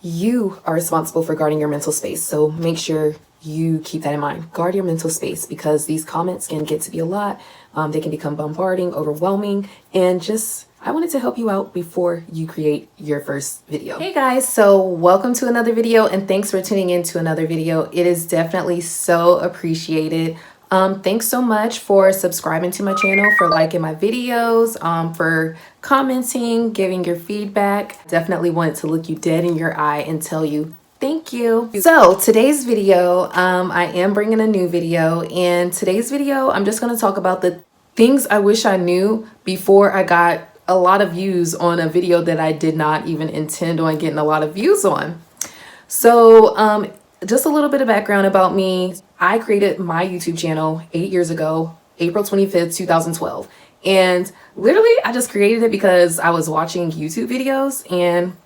you are responsible for guarding your mental space. So make sure you keep that in mind. Guard your mental space, because these comments can get to be a lot. They can become bombarding, overwhelming, and just I wanted to help you out before you create your first video. Hey guys, so welcome to another video, and thanks for tuning in to another video. It is definitely so appreciated. Thanks so much for subscribing to my channel, for liking my videos, for commenting, giving your feedback. Definitely wanted to look you dead in your eye and tell you thank you. So today's video, I am bringing a new video, and today's video, I'm just going to talk about the things I wish I knew before I got a lot of views on a video that I did not even intend on getting a lot of views on. So, just a little bit of background about me. I created my YouTube channel 8 years ago, April 25th, 2012. And literally, I just created it because I was watching YouTube videos and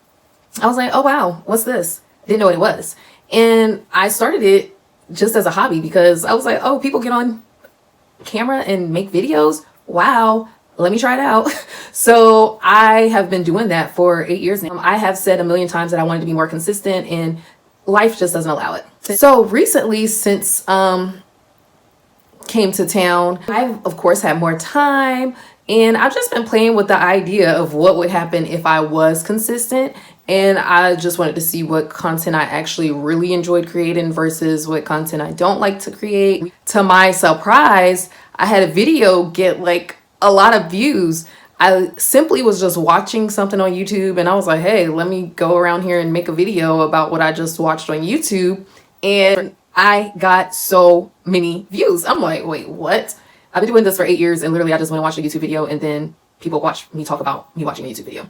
I was like, oh wow, what's this? Didn't know what it was. And I started it just as a hobby because I was like, oh, people get on camera and make videos. Wow, let me try it out. So I have been doing that for 8 years now. I have said a million times that I wanted to be more consistent, and life just doesn't allow it. So recently, since came to town, I've of course had more time, and I've just been playing with the idea of what would happen if I was consistent. And I just wanted to see what content I actually really enjoyed creating versus what content I don't like to create. To my surprise, I had a video get like a lot of views. I simply was just watching something on YouTube and I was like, hey, let me go around here and make a video about what I just watched on YouTube. And I got so many views. I'm like, wait, what? I've been doing this for 8 years, and literally I just went and watched a YouTube video and then people watch me talk about me watching a YouTube video.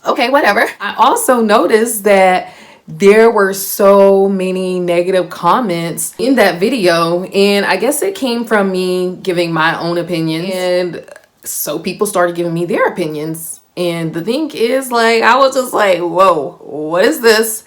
Okay, whatever. I also noticed that there were so many negative comments in that video, and I guess it came from me giving my own opinions, and so people started giving me their opinions. And the thing is, like, I was just like, whoa, what is this?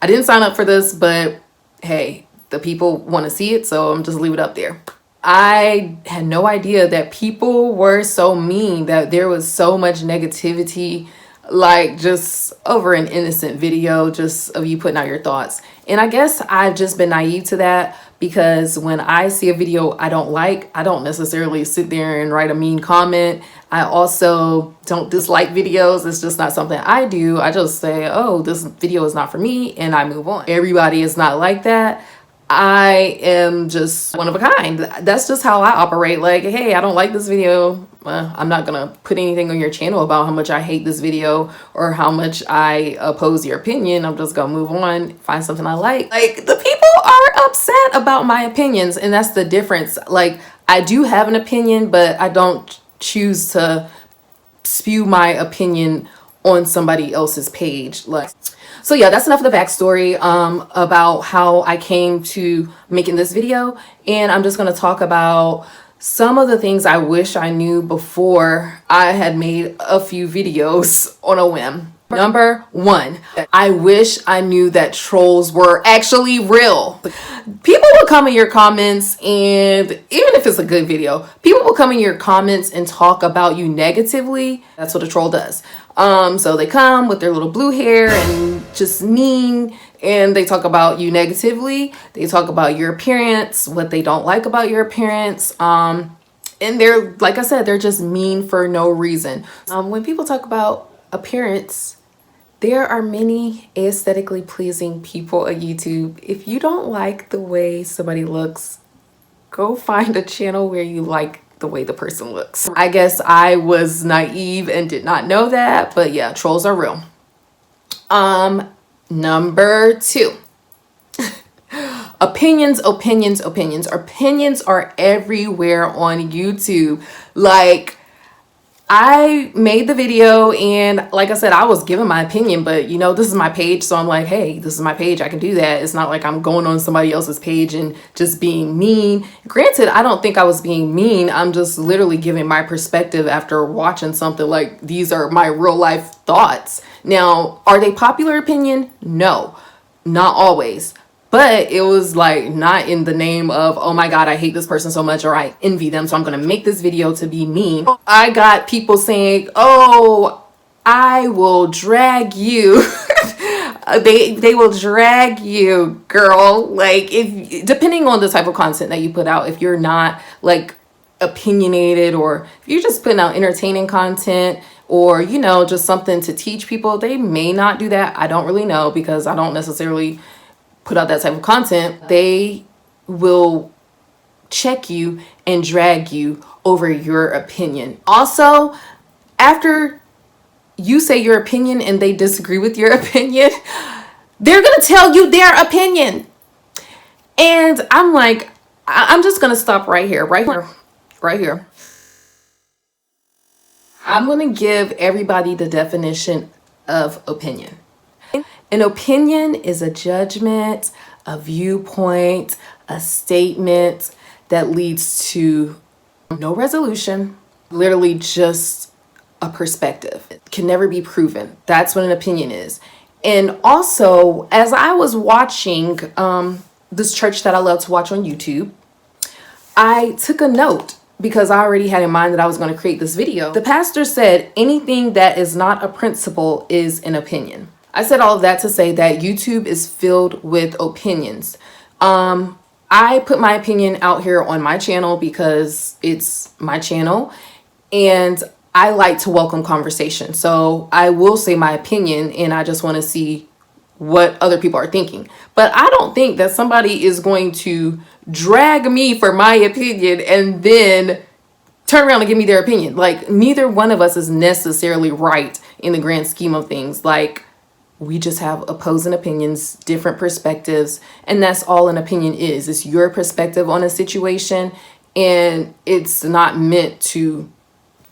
I didn't sign up for this, but hey, the people want to see it, so I'm just leave it up there. I had no idea that people were so mean, that there was so much negativity, like just over an innocent video, just of you putting out your thoughts. And I guess I've just been naive to that, because when I see a video I don't like, I don't necessarily sit there and write a mean comment. I also don't dislike videos. It's just not something I do. I just say, oh, this video is not for me, and I move on. Everybody is not like that. I am just one of a kind. That's just how I operate. Like, hey, I don't like this video. I'm not gonna put anything on your channel about how much I hate this video or how much I oppose your opinion. I'm just gonna move on, find something I like. Like, the people are upset about my opinions, and that's the difference. Like, I do have an opinion, but I don't choose to spew my opinion on somebody else's page. Like, so yeah, that's enough of the backstory about how I came to making this video. And I'm just going to talk about some of the things I wish I knew before I had made a few videos on a whim. Number one, I wish I knew that trolls were actually real. People will come in your comments, and even if it's a good video, people will come in your comments and talk about you negatively. That's what a troll does. So they come with their little blue hair and just mean, and they talk about you negatively. They talk about your appearance, what they don't like about your appearance. And they're, like I said, they're just mean for no reason. When people talk about appearance, there are many aesthetically pleasing people on YouTube. If you don't like the way somebody looks, go find a channel where you like the way the person looks. I guess I was naive and did not know that, but yeah, trolls are real. Number two, opinions are everywhere on YouTube. Like, I made the video, and like I said, I was giving my opinion, but you know, this is my page, so I'm like, hey, this is my page, I can do that. It's not like I'm going on somebody else's page and just being mean. Granted, I don't think I was being mean. I'm just literally giving my perspective after watching something. Like, these are my real life thoughts. Now, are they popular opinion? No, not always. But it was like not in the name of, oh my God, I hate this person so much, or I envy them, so I'm going to make this video to be mean. I got people saying, oh, I will drag you They will drag you, girl. Like, if depending on the type of content that you put out, if you're not like opinionated, or if you're just putting out entertaining content, or you know, just something to teach people, they may not do that. I don't really know, because I don't necessarily put out that type of content. They will check you and drag you over your opinion. Also, after you say your opinion and they disagree with your opinion, they're gonna tell you their opinion. And I'm like, I'm just gonna stop right here. I'm gonna give everybody the definition of opinion. An opinion is a judgment, a viewpoint, a statement that leads to no resolution, literally just a perspective. It can never be proven. That's what an opinion is. And also, as I was watching this church that I love to watch on YouTube, I took a note because I already had in mind that I was going to create this video. The pastor said, anything that is not a principle is an opinion. I said all of that to say that YouTube is filled with opinions. I put my opinion out here on my channel because it's my channel, and I like to welcome conversation. So I will say my opinion, and I just want to see what other people are thinking. But I don't think that somebody is going to drag me for my opinion and then turn around and give me their opinion. Like, neither one of us is necessarily right in the grand scheme of things. Like, we just have opposing opinions, different perspectives, and that's all an opinion is. It's your perspective on a situation, and it's not meant to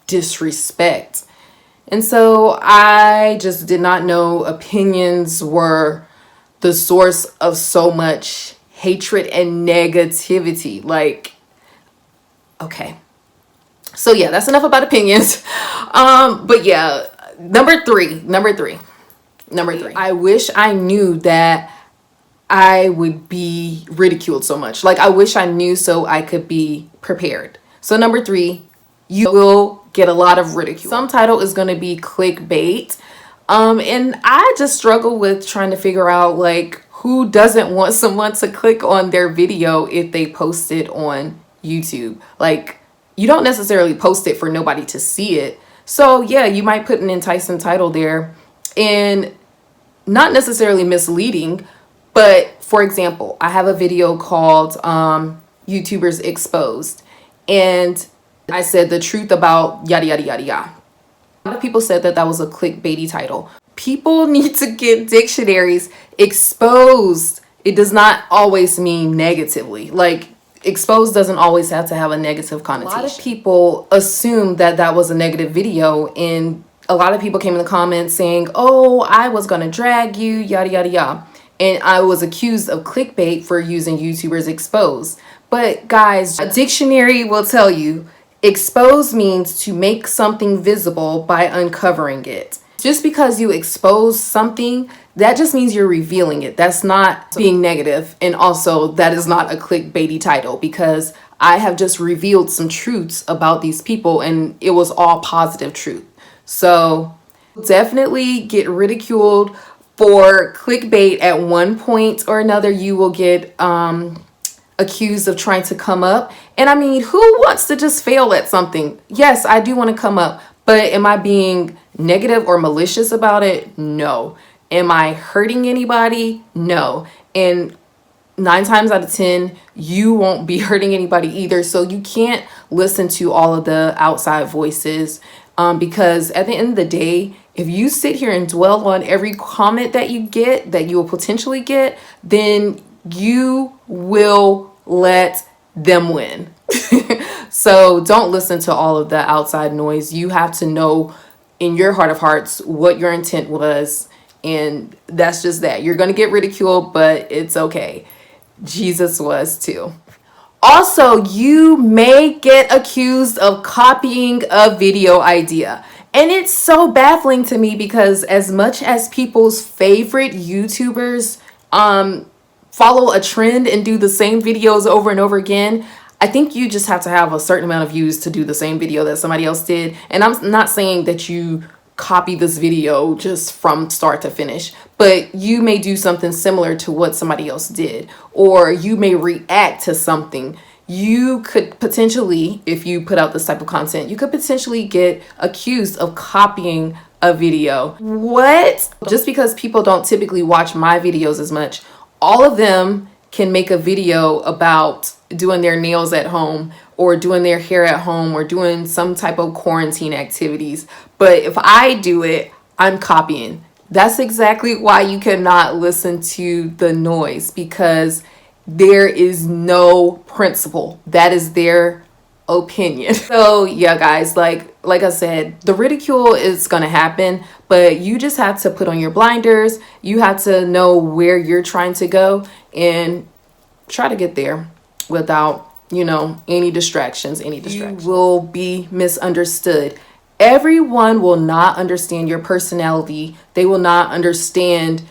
disrespect. And so I just did not know opinions were the source of so much hatred and negativity. Like, okay. So yeah, that's enough about opinions. But yeah, number three. I wish I knew that I would be ridiculed so much. Like, I wish I knew so I could be prepared. So number 3, you will get a lot of ridicule. Some title is going to be clickbait. And I just struggle with trying to figure out, like, who doesn't want someone to click on their video if they post it on YouTube? Like, you don't necessarily post it for nobody to see it. So yeah, you might put an enticing title there and not necessarily misleading. But for example, I have a video called YouTubers Exposed, and I said the truth about yada yada yada yada. A lot of people said that that was a clickbaity title. People need to get dictionaries. Exposed, it does not always mean negatively. Like, exposed doesn't always have to have a negative connotation. A lot of people assumed that that was a negative video, and a lot of people came in the comments saying, oh, I was gonna drag you, yada yada yada. And I was accused of clickbait for using YouTubers Exposed. But guys, a dictionary will tell you expose means to make something visible by uncovering it. Just because you expose something, that just means you're revealing it. That's not being negative. And also, that is not a clickbaity title, because I have just revealed some truths about these people, and it was all positive truth. So definitely get ridiculed for clickbait at one point or another. You will get accused of trying to come up. And I mean, who wants to just fail at something? Yes, I do want to come up, but am I being negative or malicious about it? No. Am I hurting anybody? No. And 9 times out of 10, you won't be hurting anybody either. So you can't listen to all of the outside voices, because at the end of the day, if you sit here and dwell on every comment that you get, that you will potentially get, then you will let them win. So don't listen to all of the outside noise. You have to know in your heart of hearts what your intent was. And that's just that. You're going to get ridiculed, but it's okay. Jesus was too. Also, you may get accused of copying a video idea. And it's so baffling to me, because as much as people's favorite YouTubers follow a trend and do the same videos over and over again, I think you just have to have a certain amount of views to do the same video that somebody else did. And I'm not saying that you copy this video just from start to finish, but you may do something similar to what somebody else did, or you may react to something. You could potentially, if you put out this type of content, you could potentially get accused of copying a video. What? Just because people don't typically watch my videos as much, all of them can make a video about doing their nails at home or doing their hair at home or doing some type of quarantine activities. But if I do it, I'm copying. That's exactly why you cannot listen to the noise, because there is no principle. That is their opinion. So yeah, guys, like I said, the ridicule is gonna happen, but you just have to put on your blinders. You have to know where you're trying to go and try to get there without, you know, any distractions. You will be misunderstood. Everyone will not understand your personality. They will not understand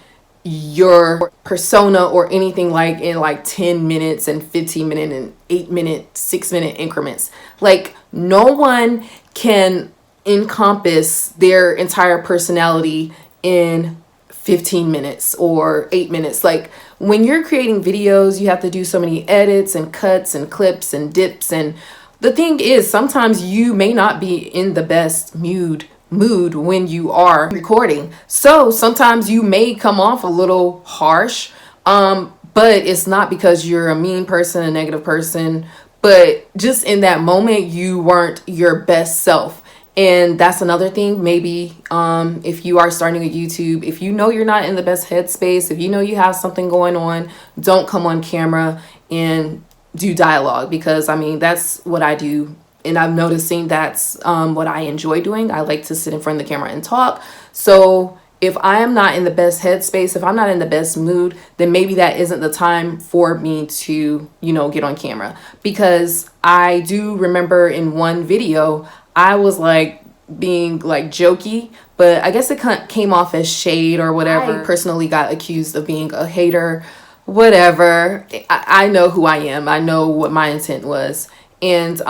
your persona or anything like in like 10 minutes and 15 minute and 8-minute, 6-minute increments. Like, no one can encompass their entire personality in 15 minutes or 8 minutes. Like, when you're creating videos, you have to do so many edits and cuts and clips and dips. And the thing is, sometimes you may not be in the best mood when you are recording. So sometimes you may come off a little harsh, but it's not because you're a mean person, a negative person, but just in that moment, you weren't your best self. And that's another thing. Maybe if you are starting a YouTube, if you know you're not in the best headspace, if you know you have something going on, don't come on camera and do dialogue, because I mean, that's what I do. And I'm noticing that's what I enjoy doing. I like to sit in front of the camera and talk. So if I am not in the best headspace, if I'm not in the best mood, then maybe that isn't the time for me to, you know, get on camera. Because I do remember in one video, I was like being like jokey, but I guess it came off as shade or whatever. I personally got accused of being a hater, whatever. I know who I am. I know what my intent was. And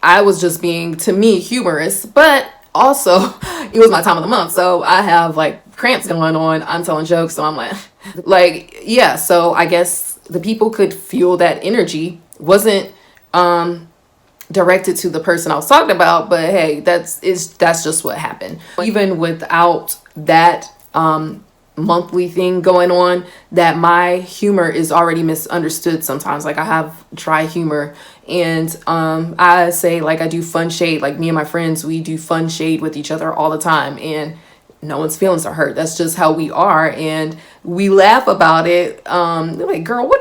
I was just being, to me, humorous, but also it was my time of the month. So I have like cramps going on. I'm telling jokes. So I'm like, yeah. So I guess the people could feel that energy wasn't directed to the person I was talking about, but hey, that's just what happened. Even without that monthly thing going on, that my humor is already misunderstood sometimes. Like, I have dry humor, and I say, like, I do fun shade. Like, me and my friends, we do fun shade with each other all the time, and no one's feelings are hurt. That's just how we are, and we laugh about it. They're like, girl,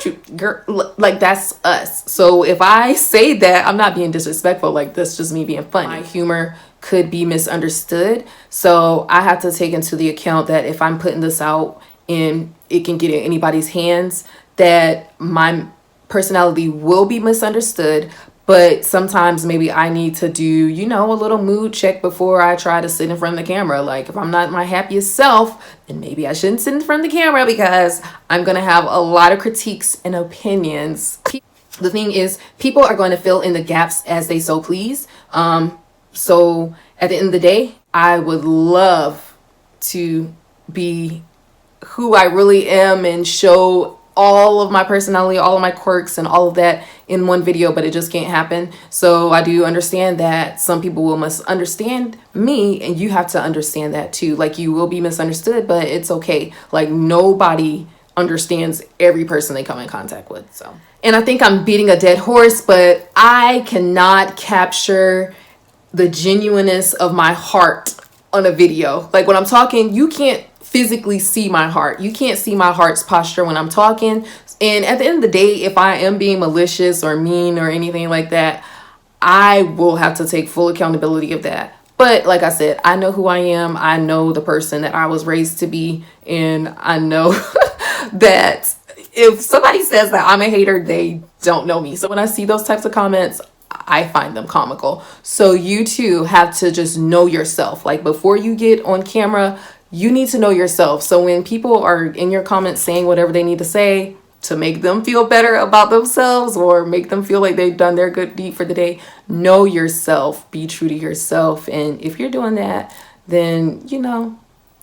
like, that's us. So if I say that, I'm not being disrespectful. Like, that's just me being funny. My humor could be misunderstood, so I have to take into the account that if I'm putting this out and it can get in anybody's hands, that my personality will be misunderstood. But sometimes maybe I need to do, you know, a little mood check before I try to sit in front of the camera. Like, if I'm not my happiest self, then maybe I shouldn't sit in front of the camera, because I'm going to have a lot of critiques and opinions. The thing is, people are going to fill in the gaps as they so please. So at the end of the day, I would love to be who I really am and show all of my personality, all of my quirks and all of that in one video, but it just can't happen. So I do understand that some people will misunderstand me, and you have to understand that too. Like, you will be misunderstood, but it's okay. Like, nobody understands every person they come in contact with. So, and I think I'm beating a dead horse, but I cannot capture the genuineness of my heart on a video. Like, when I'm talking, you can't physically see my heart. You can't see my heart's posture when I'm talking. And at the end of the day, if I am being malicious or mean or anything like that, I will have to take full accountability of that. But like I said, I know who I am. I know the person that I was raised to be. And I know that if somebody says that I'm a hater, they don't know me. So when I see those types of comments, I find them comical. So you too have to just know yourself. Like, before you get on camera, you need to know yourself. So when people are in your comments saying whatever they need to say to make them feel better about themselves or make them feel like they've done their good deed for the day, know yourself, be true to yourself. And if you're doing that, then, you know,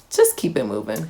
just keep it moving.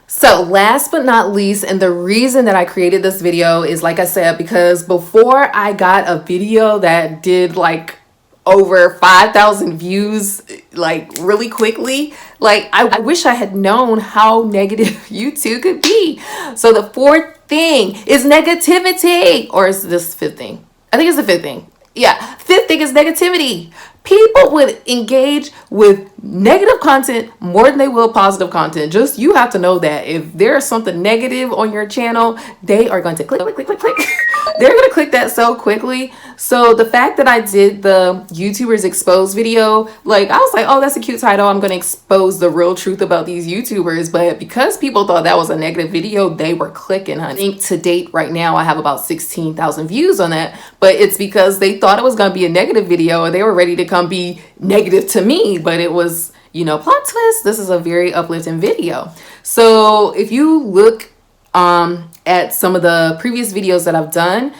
So last but not least, and the reason that I created this video is, like I said, because before I got a video that did like over 5,000 views like really quickly, like I wish I had known how negative YouTube could be. So the fourth thing is negativity, or is this fifth thing? I think it's the fifth thing. Yeah, fifth thing is negativity. People would engage with negative content more than they will positive content. Just, you have to know that if there's something negative on your channel, they are going to click. They're going to click that so quickly. So the fact that I did the YouTubers exposed video, like, I was like, oh, that's a cute title. I'm going to expose the real truth about these YouTubers. But because people thought that was a negative video, they were clicking, honey. I think to date right now, I have about 16,000 views on that. But it's because they thought it was going to be a negative video and they were ready to come be negative to me. But it was, you know, plot twist, this is a very uplifting video. So if you look at some of the previous videos that I've done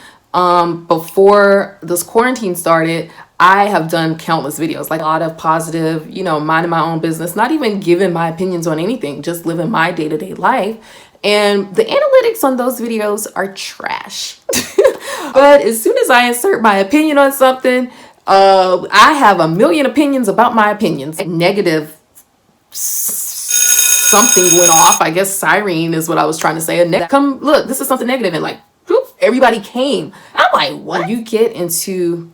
before this quarantine started, I have done countless videos, like a lot of positive, you know, minding my own business, not even giving my opinions on anything, just living my day-to-day life. And the analytics on those videos are trash. But as soon as I insert my opinion on something, I have a million opinions about my opinions. Negative something went off. I guess siren is what I was trying to say. Come look, this is something negative, and like, whoop, everybody came. I'm like, when you get into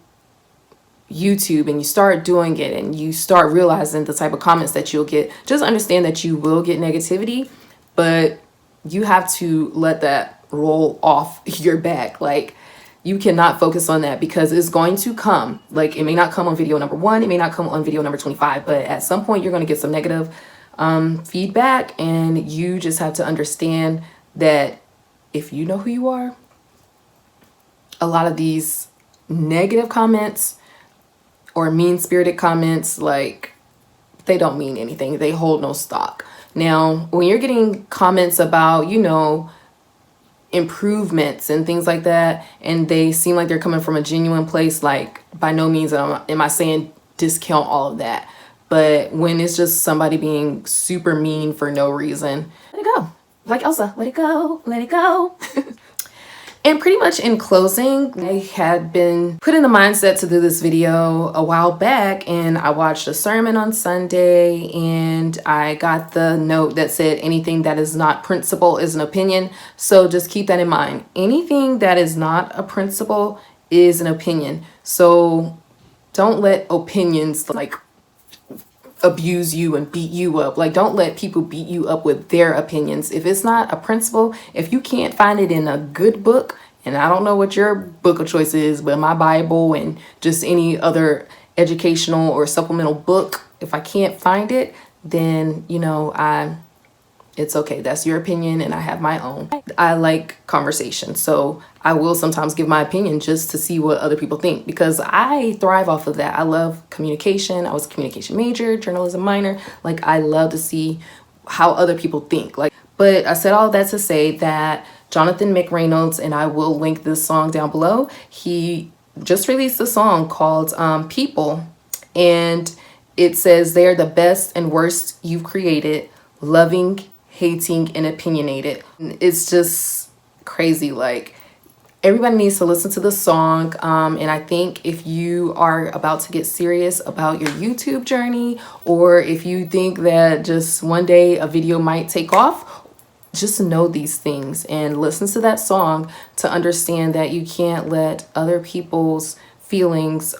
YouTube and you start doing it and you start realizing the type of comments that you'll get, just understand that you will get negativity, but you have to let that roll off your back. Like, you cannot focus on that because it's going to come. Like, it may not come on video number 1, it may not come on video number 25, but at some point you're going to get some negative feedback, and you just have to understand that if you know who you are, a lot of these negative comments or mean-spirited comments, like, they don't mean anything. They hold no stock. Now, when you're getting comments about, you know, improvements and things like that, and they seem like they're coming from a genuine place, like, by no means am I saying discount all of that. But when it's just somebody being super mean for no reason, let it go. Like Elsa, let it go, let it go. And pretty much in closing, I had been put in the mindset to do this video a while back, and I watched a sermon on Sunday, and I got the note that said anything that is not principle is an opinion. So just keep that in mind. Anything that is not a principle is an opinion. So don't let opinions like abuse you and beat you up. Like, don't let people beat you up with their opinions. If it's not a principle, if you can't find it in a good book, and I don't know what your book of choice is, but my Bible and just any other educational or supplemental book, if I can't find it, then, you know, it's okay. That's your opinion and I have my own. I like conversation, so I will sometimes give my opinion just to see what other people think, because I thrive off of that. I love communication. I was a communication major, journalism minor. Like, I love to see how other people think. Like, but I said all that to say that Jonathan McReynolds, and I will link this song down below, he just released a song called People, and it says they're the best and worst you've created, loving, hating, and opinionated. It's just crazy. Like, everybody needs to listen to the song, and I think if you are about to get serious about your YouTube journey, or if you think that just one day a video might take off, just know these things and listen to that song to understand that you can't let other people's feelings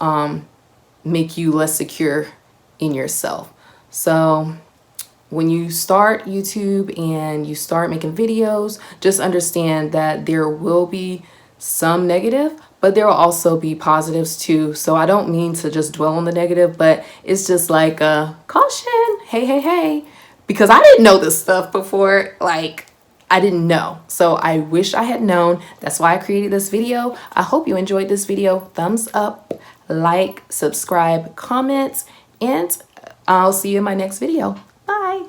make you less secure in yourself. So when you start YouTube and you start making videos, just understand that there will be some negative, but there will also be positives too. So I don't mean to just dwell on the negative, but it's just like a caution. Hey, because I didn't know this stuff before. Like, I didn't know. So I wish I had known. That's why I created this video. I hope you enjoyed this video. Thumbs up, like, subscribe, comment, and I'll see you in my next video. Bye.